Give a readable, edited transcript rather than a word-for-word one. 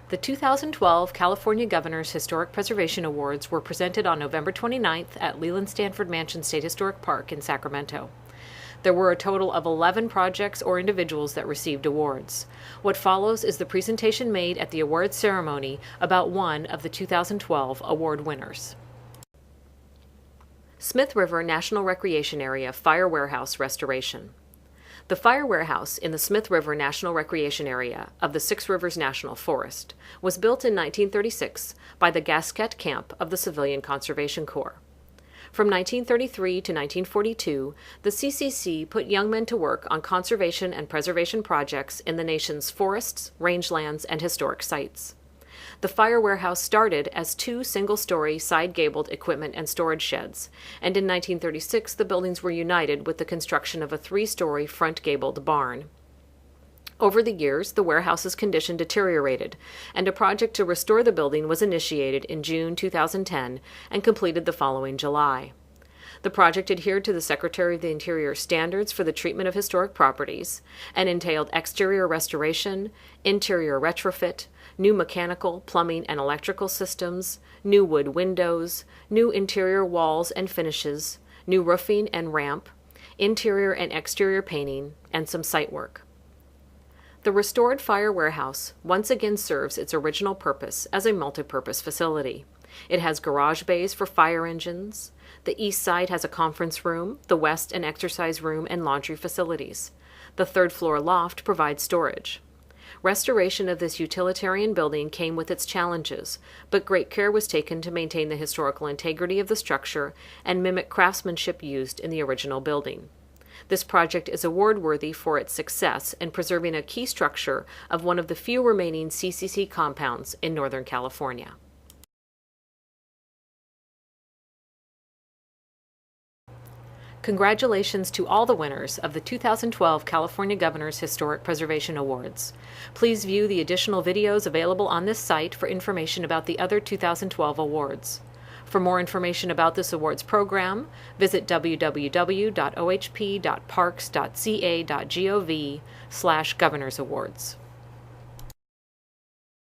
The 2012 California Governor's Historic Preservation Awards were presented on November 29th at Leland Stanford Mansion State Historic Park in Sacramento. There were a total of 11 projects or individuals that received awards. What follows is the presentation made at the awards ceremony about one of the 2012 award winners. Smith River National Recreation Area Fire Warehouse Restoration. The fire warehouse in the Smith River National Recreation Area of the Six Rivers National Forest was built in 1936 by the Gasquet Camp of the Civilian Conservation Corps. From 1933 to 1942, the CCC put young men to work on conservation and preservation projects in the nation's forests, rangelands, and historic sites. The fire warehouse started as 2 single-story side-gabled equipment and storage sheds, and in 1936 the buildings were united with the construction of a 3-story front-gabled barn. Over the years, the warehouse's condition deteriorated, and a project to restore the building was initiated in June 2010 and completed the following July. The project adhered to the Secretary of the Interior standards for the treatment of historic properties and entailed exterior restoration, interior retrofit, new mechanical, plumbing, and electrical systems, new wood windows, new interior walls and finishes, new roofing and ramp, interior and exterior painting, and some site work. The restored fire warehouse once again serves its original purpose as a multipurpose facility. It has garage bays for fire engines. The east side has a conference room, the west an exercise room and laundry facilities. The 3rd floor loft provides storage. Restoration of this utilitarian building came with its challenges, but great care was taken to maintain the historical integrity of the structure and mimic craftsmanship used in the original building. This project is award-worthy for its success in preserving a key structure of one of the few remaining CCC compounds in Northern California. Congratulations to all the winners of the 2012 California Governor's Historic Preservation Awards. Please view the additional videos available on this site for information about the other 2012 awards. For more information about this awards program, visit www.ohp.parks.ca.gov/Governors Awards.